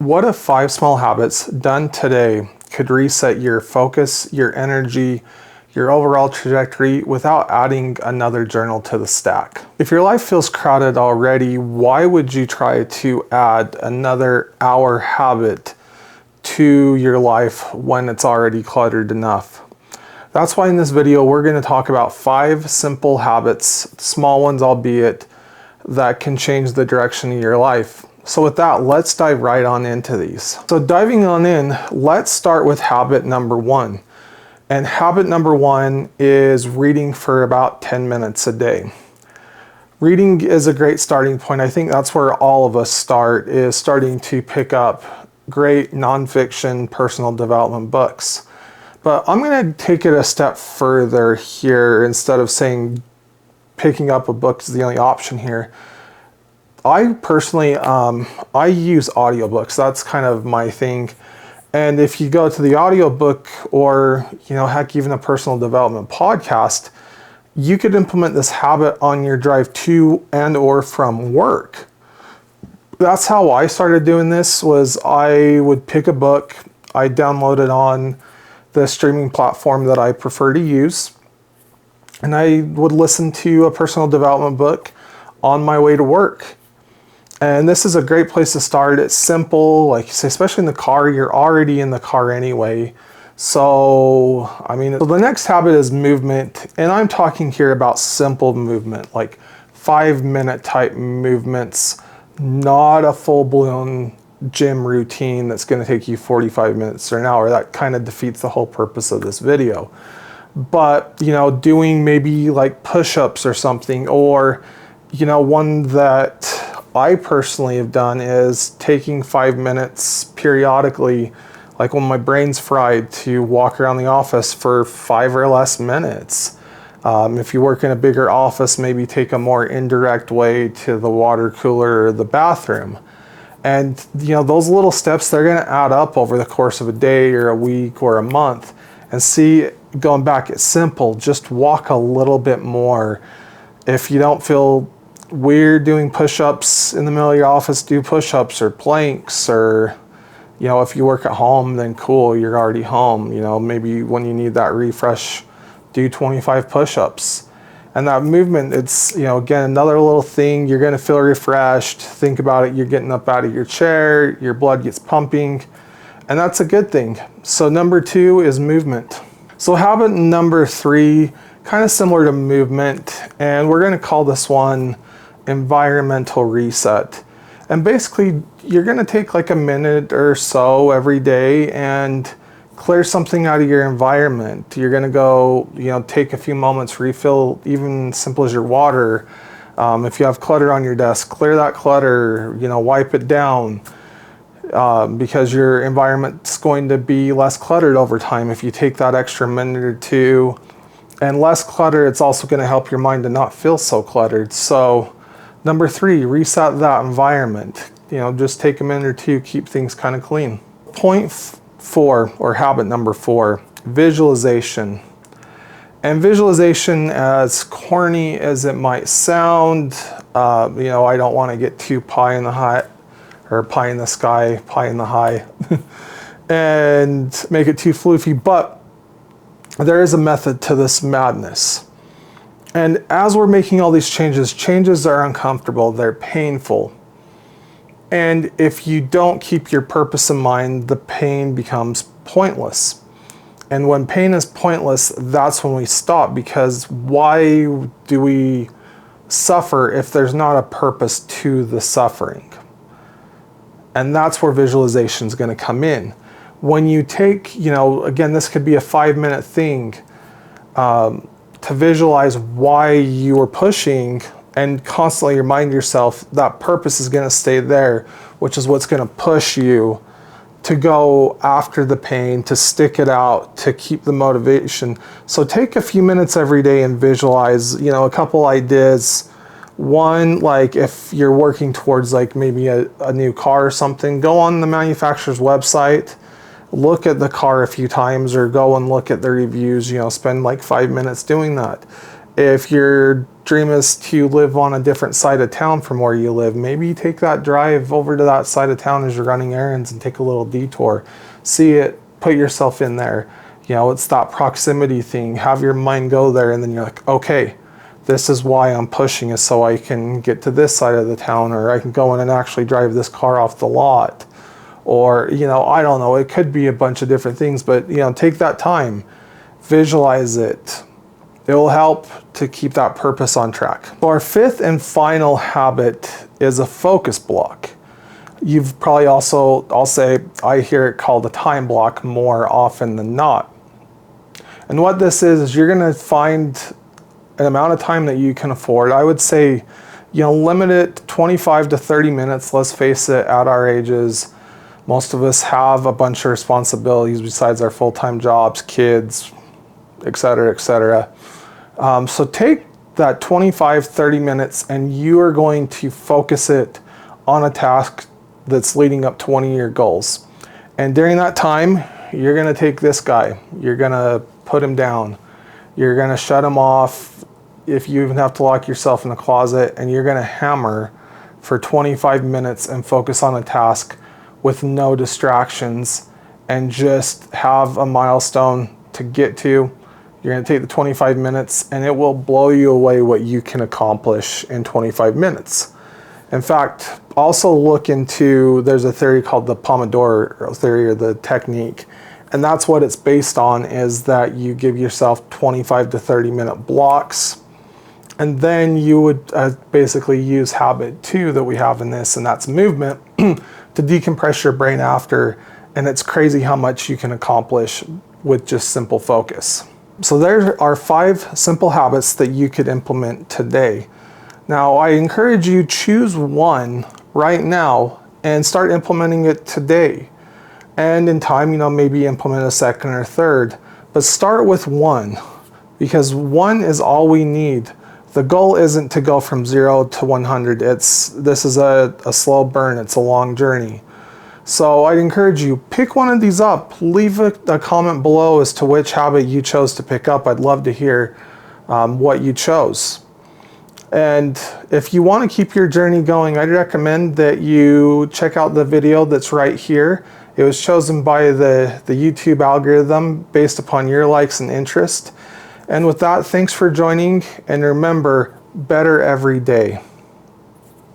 What if 5 small habits done today could reset your focus, your energy, your overall trajectory without adding another journal to the stack? If your life feels crowded already, why would you try to add another hour habit to your life when it's already cluttered enough? That's why in this video, we're going to talk about 5 simple habits, small ones albeit, that can change the direction of your life. So with that, let's dive right on into these. So diving on in, let's start with habit number 1. And habit number 1 is reading for about 10 minutes a day. Reading is a great starting point. I think that's where all of us start, is starting to pick up great nonfiction personal development books. But I'm going to take it a step further here. Instead of saying picking up a book is the only option here, I personally, I use audiobooks. That's kind of my thing. And if you go to the audiobook or, heck, even a personal development podcast, you could implement this habit on your drive to and or from work. That's how I started doing this. Was I would pick a book, I download it on the streaming platform that I prefer to use, and I would listen to a personal development book on my way to work. And this is a great place to start. It's simple, like you say, especially in the car. You're already in the car anyway. So the next habit is movement. And I'm talking here about simple movement, like 5-minute type movements, not a full-blown gym routine that's going to take you 45 minutes or an hour. That kind of defeats the whole purpose of this video. But, doing maybe like push-ups or something, or, one that I personally have done is taking 5 minutes periodically, like when my brain's fried, to walk around the office for 5 or less minutes. If you work in a bigger office, maybe take a more indirect way to the water cooler or the bathroom. And those little steps, they're going to add up over the course of a day or a week or a month. And see, going back, it's simple. Just walk a little bit more. If you don't feel weird doing push-ups in the middle of your office, do push-ups or planks, or if you work at home, then cool, you're already home. Maybe when you need that refresh, do 25 push-ups. And that movement, it's again, another little thing. You're going to feel refreshed. Think about it, you're getting up out of your chair, your blood gets pumping, and that's a good thing. So number 2 is movement. So habit number 3, kind of similar to movement, and we're going to call this one environmental reset. And basically, you're going to take like a minute or so every day and clear something out of your environment. You're going to go, take a few moments, refill, even simple as your water. If you have clutter on your desk, clear that clutter, wipe it down, because your environment's going to be less cluttered over time if you take that extra minute or two. And less clutter, it's also going to help your mind to not feel so cluttered. So number 3, reset that environment. Just take a minute or two, keep things kind of clean. Point 4, or habit number 4, visualization. And visualization, as corny as it might sound, I don't want to get too pie in the high, or pie in the sky, pie in the high, and make it too floofy, but there is a method to this madness. And as we're making all these changes are uncomfortable, they're painful. And if you don't keep your purpose in mind, the pain becomes pointless. And when pain is pointless, that's when we stop, because why do we suffer if there's not a purpose to the suffering? And that's where visualization is going to come in. When you take, again, this could be a 5-minute thing, to visualize why you are pushing and constantly remind yourself that purpose is going to stay there, which is what's going to push you to go after the pain, to stick it out, to keep the motivation. So take a few minutes every day and visualize, a couple ideas. One, like if you're working towards like maybe a new car or something, go on the manufacturer's website, look at the car a few times, or go and look at the reviews, spend like 5 minutes doing that. If your dream is to live on a different side of town from where you live, maybe you take that drive over to that side of town as you're running errands and take a little detour. See it, put yourself in there. You know, it's that proximity thing. Have your mind go there, and then you're like, okay, this is why I'm pushing, is so I can get to this side of the town, or I can go in and actually drive this car off the lot. Or, you know, I don't know, it could be a bunch of different things, but, you know, take that time, visualize it. It will help to keep that purpose on track. So our fifth and final habit is a focus block. You've probably also, I'll say, I hear it called a time block more often than not. And what this is you're gonna find an amount of time that you can afford. I would say, you know, limit it to 25 to 30 minutes. Let's face it, at our ages, most of us have a bunch of responsibilities besides our full-time jobs, kids, et cetera, et cetera. So take that 25, 30 minutes and you are going to focus it on a task that's leading up to one of your goals. And during that time, you're gonna take this guy, you're gonna put him down, you're gonna shut him off, if you even have to lock yourself in the closet, and you're gonna hammer for 25 minutes and focus on a task with no distractions and just have a milestone to get to. You're gonna take the 25 minutes and it will blow you away what you can accomplish in 25 minutes. In fact, also look into, there's a theory called the Pomodoro theory, or the technique, and that's what it's based on, is that you give yourself 25 to 30 minute blocks, and then you would basically use habit 2 that we have in this, and that's movement, to decompress your brain after, and it's crazy how much you can accomplish with just simple focus. So there are 5 simple habits that you could implement today. Now, I encourage you, choose one right now and start implementing it today. And in time, you know, maybe implement a second or third, but start with one, because one is all we need. The goal isn't to go from 0 to 100. This is a slow burn. It's a long journey. So I'd encourage you, pick one of these up. Leave a comment below as to which habit you chose to pick up. I'd love to hear what you chose. And if you want to keep your journey going, I'd recommend that you check out the video that's right here. It was chosen by the YouTube algorithm based upon your likes and interest. And with that, thanks for joining, and remember, better every day.